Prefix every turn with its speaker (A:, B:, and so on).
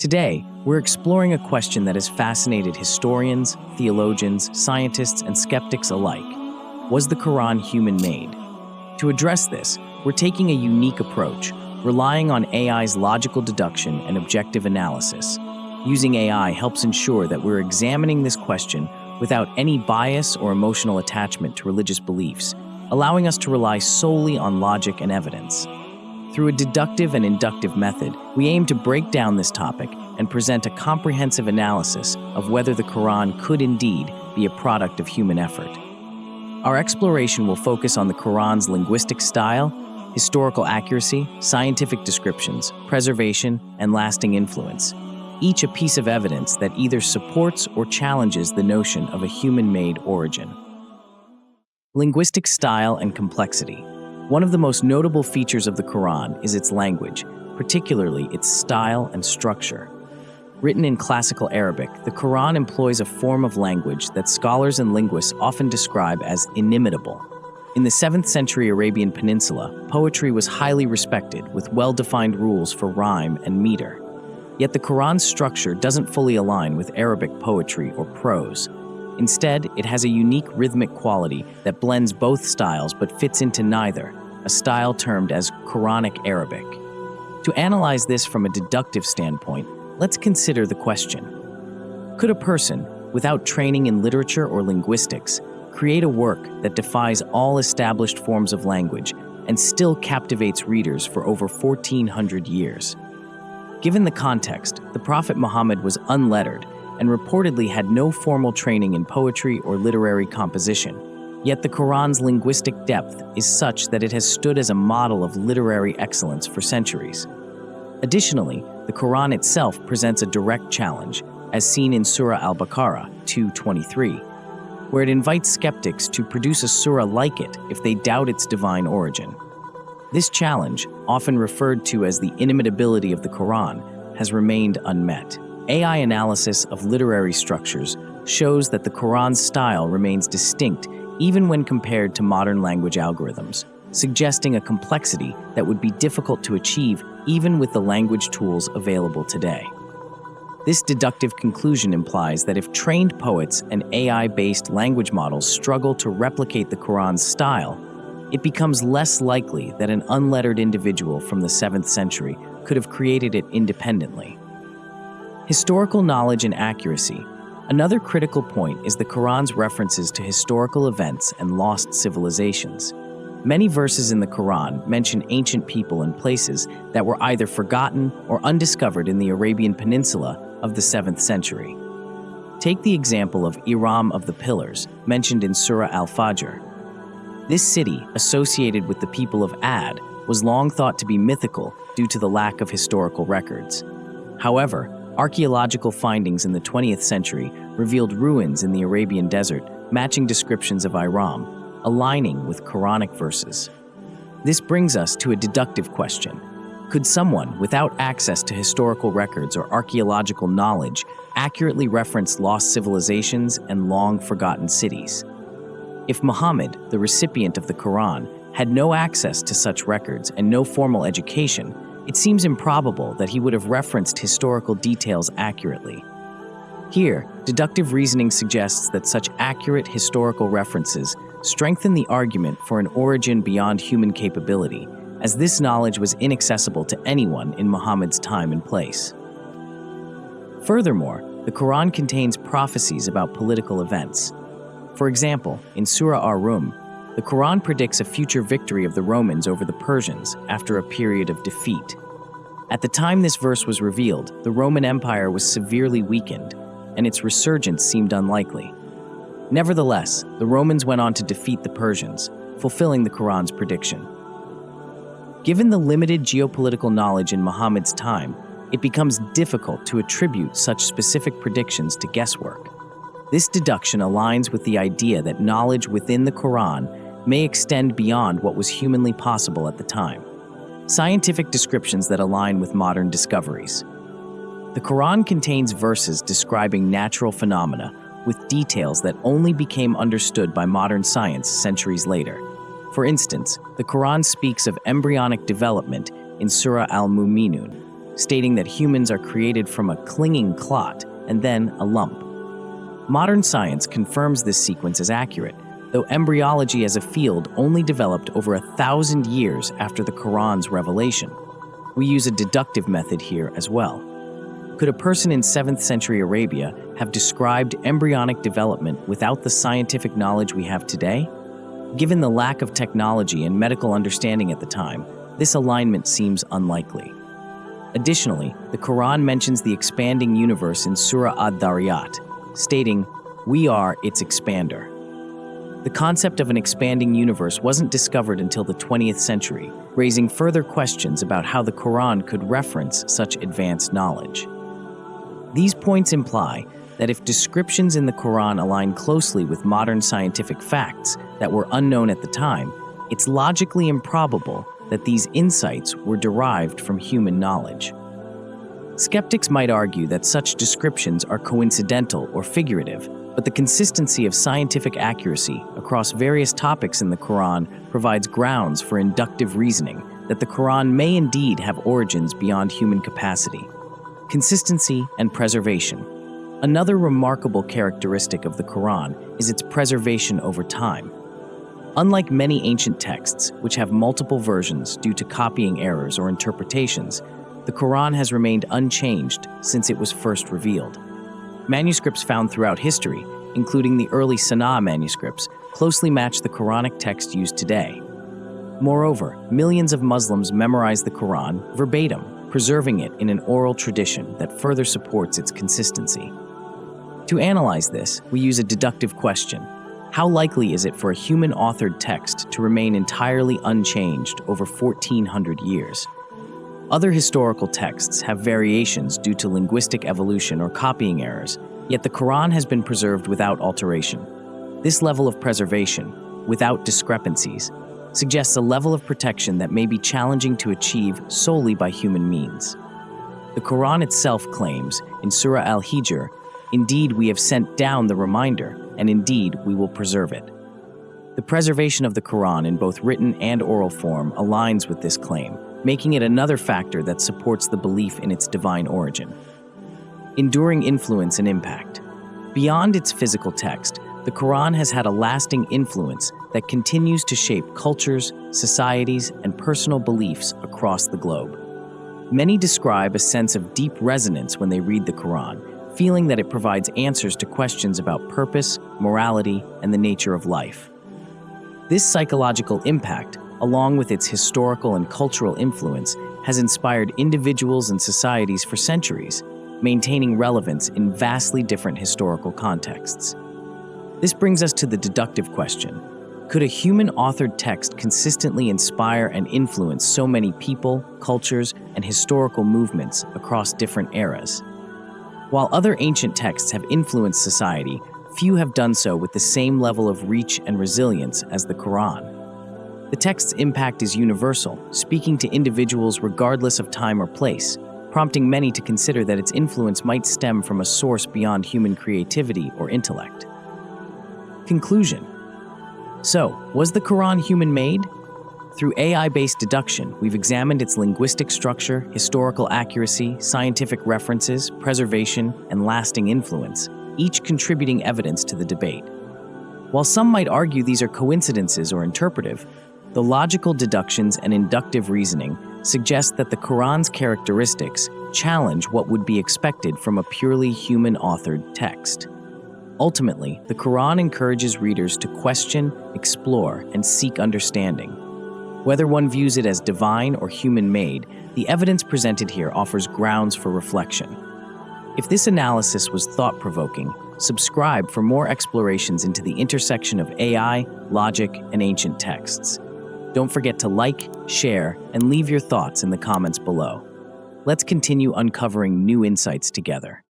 A: Today, we're exploring a question that has fascinated historians, theologians, scientists, and skeptics alike. Was the Quran human-made? To address this, we're taking a unique approach, relying on AI's logical deduction and objective analysis. Using AI helps ensure that we're examining this question without any bias or emotional attachment to religious beliefs, allowing us to rely solely on logic and evidence. Through a deductive and inductive method, we aim to break down this topic and present a comprehensive analysis of whether the Quran could indeed be a product of human effort. Our exploration will focus on the Quran's linguistic style, historical accuracy, scientific descriptions, preservation, and lasting influence, each a piece of evidence that either supports or challenges the notion of a human-made origin. Linguistic style and complexity. One of the most notable features of the Quran is its language, particularly its style and structure. Written in classical Arabic, the Quran employs a form of language that scholars and linguists often describe as inimitable. In the 7th century Arabian Peninsula, poetry was highly respected, with well-defined rules for rhyme and meter. Yet the Quran's structure doesn't fully align with Arabic poetry or prose. Instead, it has a unique rhythmic quality that blends both styles but fits into neither, a style termed as Quranic Arabic. To analyze this from a deductive standpoint, let's consider the question: could a person, without training in literature or linguistics, create a work that defies all established forms of language and still captivates readers for over 1,400 years? Given the context, the Prophet Muhammad was unlettered and reportedly had no formal training in poetry or literary composition. Yet the Quran's linguistic depth is such that it has stood as a model of literary excellence for centuries. Additionally, the Quran itself presents a direct challenge, as seen in Surah Al-Baqarah 2:23, where it invites skeptics to produce a surah like it if they doubt its divine origin. This challenge, often referred to as the inimitability of the Quran, has remained unmet. AI analysis of literary structures shows that the Quran's style remains distinct even when compared to modern language algorithms, suggesting a complexity that would be difficult to achieve even with the language tools available today. This deductive conclusion implies that if trained poets and AI-based language models struggle to replicate the Quran's style, it becomes less likely that an unlettered individual from the 7th century could have created it independently. Historical knowledge and accuracy. Another critical point is the Quran's references to historical events and lost civilizations. Many verses in the Quran mention ancient people and places that were either forgotten or undiscovered in the Arabian Peninsula of the 7th century. Take the example of Iram of the Pillars, mentioned in Surah Al-Fajr. This city, associated with the people of Ad, was long thought to be mythical due to the lack of historical records. However, archaeological findings in the 20th century revealed ruins in the Arabian desert matching descriptions of Iram, aligning with Quranic verses. This brings us to a deductive question. Could someone without access to historical records or archaeological knowledge accurately reference lost civilizations and long-forgotten cities? If Muhammad, the recipient of the Quran, had no access to such records and no formal education, it seems improbable that he would have referenced historical details accurately. Here, deductive reasoning suggests that such accurate historical references strengthen the argument for an origin beyond human capability, as this knowledge was inaccessible to anyone in Muhammad's time and place. Furthermore, the Quran contains prophecies about political events. For example, in Surah Ar-Rum, the Quran predicts a future victory of the Romans over the Persians after a period of defeat. At the time this verse was revealed, the Roman Empire was severely weakened, and its resurgence seemed unlikely. Nevertheless, the Romans went on to defeat the Persians, fulfilling the Quran's prediction. Given the limited geopolitical knowledge in Muhammad's time, it becomes difficult to attribute such specific predictions to guesswork. This deduction aligns with the idea that knowledge within the Quran may extend beyond what was humanly possible at the time. Scientific descriptions that align with modern discoveries. The Quran contains verses describing natural phenomena with details that only became understood by modern science centuries later. For instance, the Quran speaks of embryonic development in Surah Al-Mu'minun, stating that humans are created from a clinging clot and then a lump. Modern science confirms this sequence as accurate, though embryology as a field only developed over 1,000 years after the Quran's revelation. We use a deductive method here as well. Could a person in 7th century Arabia have described embryonic development without the scientific knowledge we have today? Given the lack of technology and medical understanding at the time, this alignment seems unlikely. Additionally, the Quran mentions the expanding universe in Surah Ad-Dhariyat, stating, "We are its expander." The concept of an expanding universe wasn't discovered until the 20th century, raising further questions about how the Quran could reference such advanced knowledge. These points imply that if descriptions in the Quran align closely with modern scientific facts that were unknown at the time, it's logically improbable that these insights were derived from human knowledge. Skeptics might argue that such descriptions are coincidental or figurative, but the consistency of scientific accuracy across various topics in the Quran provides grounds for inductive reasoning that the Quran may indeed have origins beyond human capacity. Consistency and preservation. Another remarkable characteristic of the Quran is its preservation over time. Unlike many ancient texts, which have multiple versions due to copying errors or interpretations, the Quran has remained unchanged since it was first revealed. Manuscripts found throughout history, including the early Sana'a manuscripts, closely match the Quranic text used today. Moreover, millions of Muslims memorize the Quran verbatim, preserving it in an oral tradition that further supports its consistency. To analyze this, we use a deductive question. How likely is it for a human-authored text to remain entirely unchanged over 1,400 years? Other historical texts have variations due to linguistic evolution or copying errors, yet the Quran has been preserved without alteration. This level of preservation, without discrepancies, suggests a level of protection that may be challenging to achieve solely by human means. The Quran itself claims, in Surah Al-Hijr, "Indeed, we have sent down the reminder, and indeed, we will preserve it." The preservation of the Quran in both written and oral form aligns with this claim, making it another factor that supports the belief in its divine origin. Enduring influence and impact. Beyond its physical text, the Quran has had a lasting influence that continues to shape cultures, societies, and personal beliefs across the globe. Many describe a sense of deep resonance when they read the Quran, feeling that it provides answers to questions about purpose, morality, and the nature of life. This psychological impact, along with its historical and cultural influence, has inspired individuals and societies for centuries, maintaining relevance in vastly different historical contexts. This brings us to the deductive question. Could a human-authored text consistently inspire and influence so many people, cultures, and historical movements across different eras? While other ancient texts have influenced society, few have done so with the same level of reach and resilience as the Quran. The text's impact is universal, speaking to individuals regardless of time or place, prompting many to consider that its influence might stem from a source beyond human creativity or intellect. Conclusion. So, was the Quran human-made? Through AI-based deduction, we've examined its linguistic structure, historical accuracy, scientific references, preservation, and lasting influence, each contributing evidence to the debate. While some might argue these are coincidences or interpretive, the logical deductions and inductive reasoning suggest that the Quran's characteristics challenge what would be expected from a purely human-authored text. Ultimately, the Quran encourages readers to question, explore, and seek understanding. Whether one views it as divine or human-made, the evidence presented here offers grounds for reflection. If this analysis was thought-provoking, subscribe for more explorations into the intersection of AI, logic, and ancient texts. Don't forget to like, share, and leave your thoughts in the comments below. Let's continue uncovering new insights together.